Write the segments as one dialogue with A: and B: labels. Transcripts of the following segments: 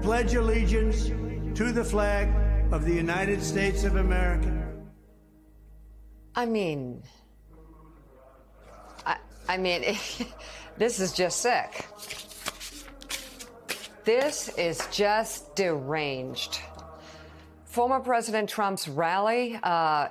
A: pledge allegiance to the flag of the United States of America.
B: I mean, this is just sick. This is just deranged. Former President Trump's rally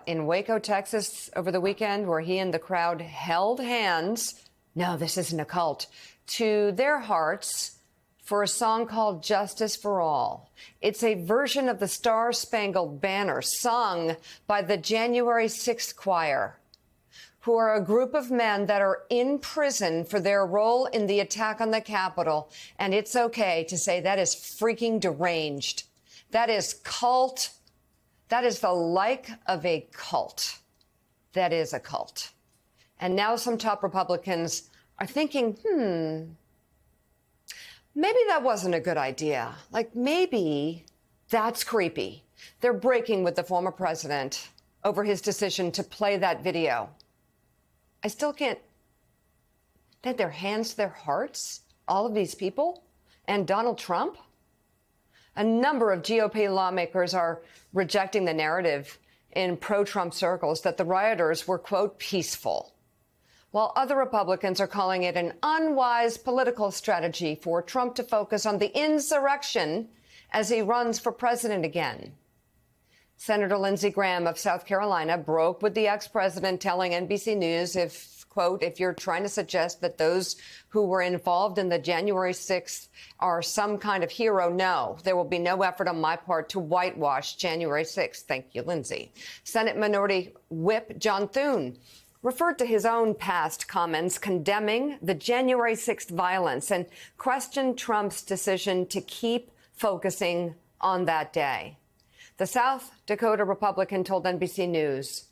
B: in Waco, Texas over the weekend, where he and the crowd held hands, no, this isn't a cult, to their hearts for a song called Justice for All. It's a version of the Star-Spangled Banner sung by the January 6th Choir, who are a group of men that are in prison for their role in the attack on the Capitol. And it's okay to say that is freaking deranged. That is cult. That is the like of a cult. That is a cult. And now some top Republicans are thinking, maybe that wasn't a good idea. Like, maybe that's creepy. They're breaking with the former president over his decision to play that video. I still can't. They had their hands to their hearts, all of these people, and Donald Trump. A number of GOP lawmakers are rejecting the narrative in pro-Trump circles that the rioters were, quote, peaceful, while other Republicans are calling it an unwise political strategy for Trump to focus on the insurrection as he runs for president again. Senator Lindsey Graham of South Carolina broke with the ex-president, telling NBC News, if you're trying to suggest that those who were involved in the January 6th are some kind of hero, no, there will be no effort on my part to whitewash January 6th. Thank you, Lindsey. Senate Minority Whip John Thune referred to his own past comments condemning the January 6th violence and questioned Trump's decision to keep focusing on that day. The South Dakota Republican told NBC News,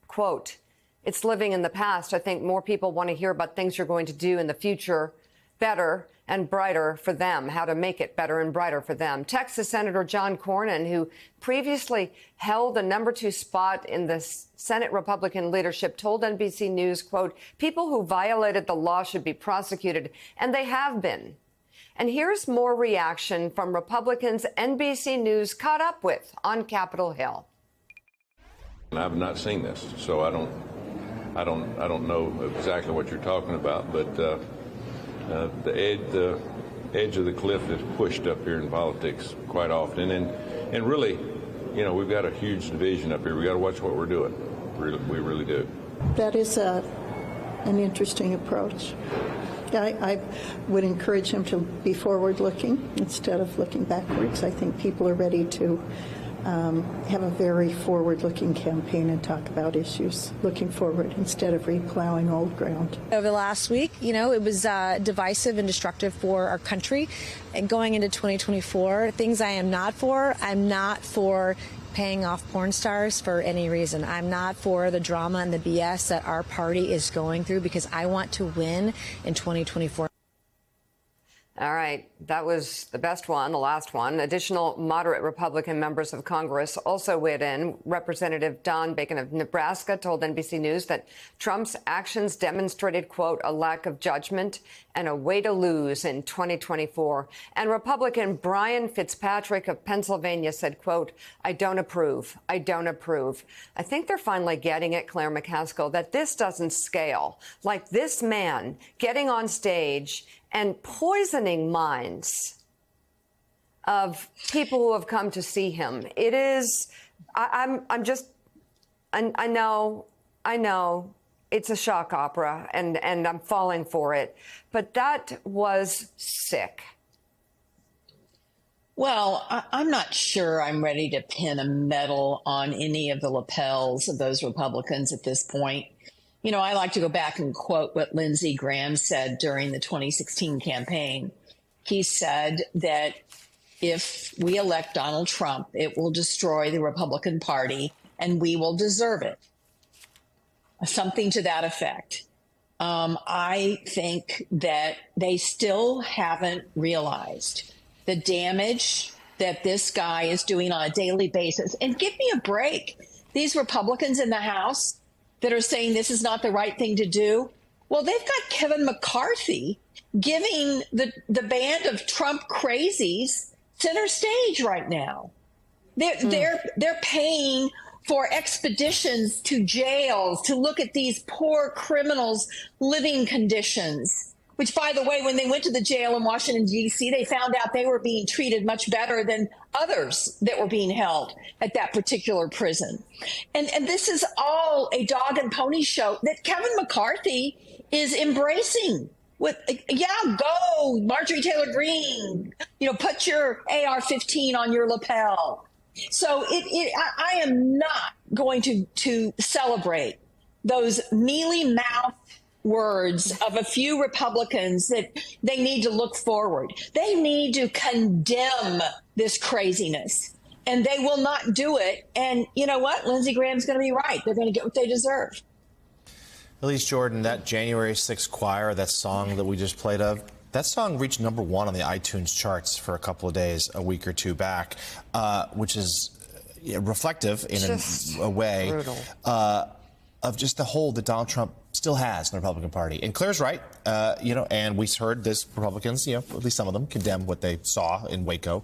B: quote, it's living in the past. I think more people want to hear about things you're going to do in the future, better and brighter for them, how to make it better and brighter for them. Texas Senator John Cornyn, who previously held the number 2 spot in the Senate Republican leadership, told NBC News, quote, people who violated the law should be prosecuted, and they have been. And here's more reaction from Republicans NBC News caught up with on Capitol Hill.
C: I've not seen this, so I don't know exactly what you're talking about, but the edge of the cliff is pushed up here in politics quite often, and really, you know, we've got a huge division up here. We got to watch what we're doing. We really do.
D: That is an interesting approach. I would encourage him to be forward-looking instead of looking backwards. I think people are ready to have a very forward-looking campaign and talk about issues looking forward instead of replowing old ground.
E: Over the last week, you know, it was divisive and destructive for our country. And going into 2024, things I'm not for paying off porn stars for any reason. I'm not for the drama and the BS that our party is going through, because I want to win in 2024.
B: All right. That was the best one, the last one. Additional moderate Republican members of Congress also weighed in. Representative Don Bacon of Nebraska told NBC News that Trump's actions demonstrated, quote, a lack of judgment and a way to lose in 2024. And Republican Brian Fitzpatrick of Pennsylvania said, quote, I don't approve. I don't approve. I think they're finally getting it, Claire McCaskill, that this doesn't scale. Like this man getting on stage and poisoning minds of people who have come to see him. It is, I know it's a shock opera and I'm falling for it, but that was sick.
F: Well, I'm not sure I'm ready to pin a medal on any of the lapels of those Republicans at this point. You know, I like to go back and quote what Lindsey Graham said during the 2016 campaign. He said that if we elect Donald Trump, it will destroy the Republican Party and we will deserve it. Something to that effect. I think that they still haven't realized the damage that this guy is doing on a daily basis. And give me a break. These Republicans in the House that are saying this is not the right thing to do. Well, they've got Kevin McCarthy giving the band of Trump crazies center stage right now. They're paying for expeditions to jails to look at these poor criminals' living conditions. Which, by the way, when they went to the jail in Washington, D.C., they found out they were being treated much better than others that were being held at that particular prison. And this is all a dog and pony show that Kevin McCarthy is embracing. With, go, Marjorie Taylor Greene, put your AR-15 on your lapel. So I am not going to celebrate those mealy-mouthed words of a few Republicans that they need to look forward. They need to condemn this craziness, and they will not do it. And you know what? Lindsey Graham's going to be right. They're going to get what they deserve.
G: Elise Jordan, that January 6th choir, that song that we just played of, that song reached #1 on the iTunes charts for a couple of days, a week or two back, which is reflective in a way of just the hold that Donald Trump still has in the Republican Party. And Claire's right, and we heard this Republicans, at least some of them, condemn what they saw in Waco.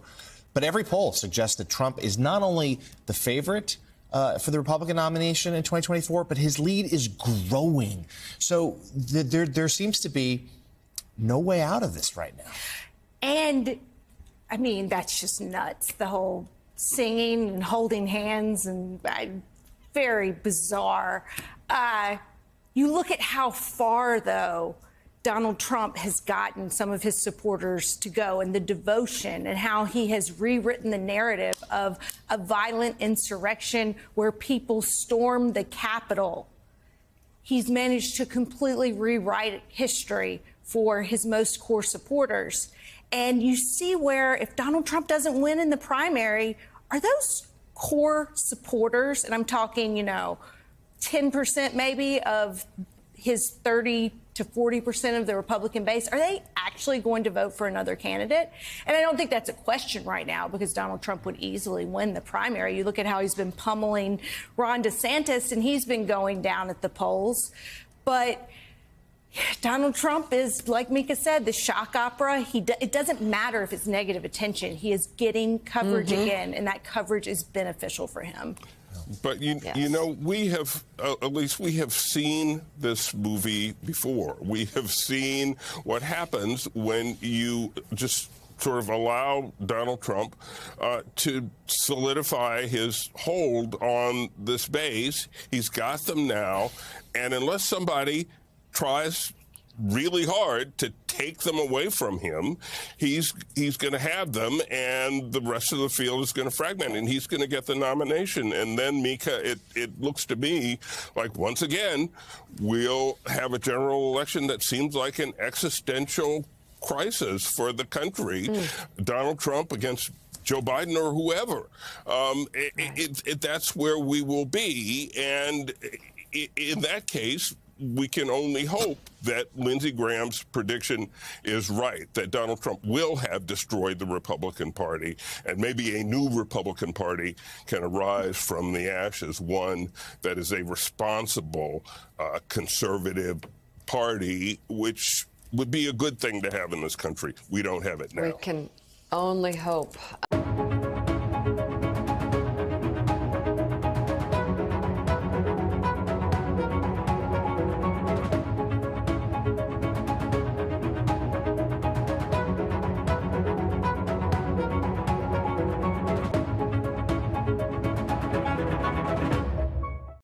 G: But every poll suggests that Trump is not only the favorite for the Republican nomination in 2024, but his lead is growing. So there seems to be no way out of this right now.
H: And, I mean, that's just nuts. The whole singing and holding hands and very bizarre. You look at how far, though, Donald Trump has gotten some of his supporters to go, and the devotion, and how he has rewritten the narrative of a violent insurrection where people stormed the Capitol. He's managed to completely rewrite history for his most core supporters. And you see where if Donald Trump doesn't win in the primary, are those core supporters, and I'm talking, 10% maybe of his 30 to 40% of the Republican base, are they actually going to vote for another candidate? And I don't think that's a question right now, because Donald Trump would easily win the primary. You look at how he's been pummeling Ron DeSantis, and he's been going down at the polls. But Donald Trump is, like Mika said, the shock opera. It doesn't matter if it's negative attention. He is getting coverage again, and that coverage is beneficial for him.
I: But, we have, at least we have seen this movie before. We have seen what happens when you just sort of allow Donald Trump to solidify his hold on this base. He's got them now. And unless somebody tries really hard to take them away from him, he's going to have them, and the rest of the field is going to fragment, and he's going to get the nomination. And then, Mika, it looks to me like, once again, we'll have a general election that seems like an existential crisis for the country. Donald Trump against Joe Biden or whoever. That's where we will be. And in that case, we can only hope that Lindsey Graham's prediction is right, that Donald Trump will have destroyed the Republican Party, and maybe a new Republican Party can arise from the ashes, one that is a responsible, conservative party, which would be a good thing to have in this country. We don't have it now.
B: We can only hope.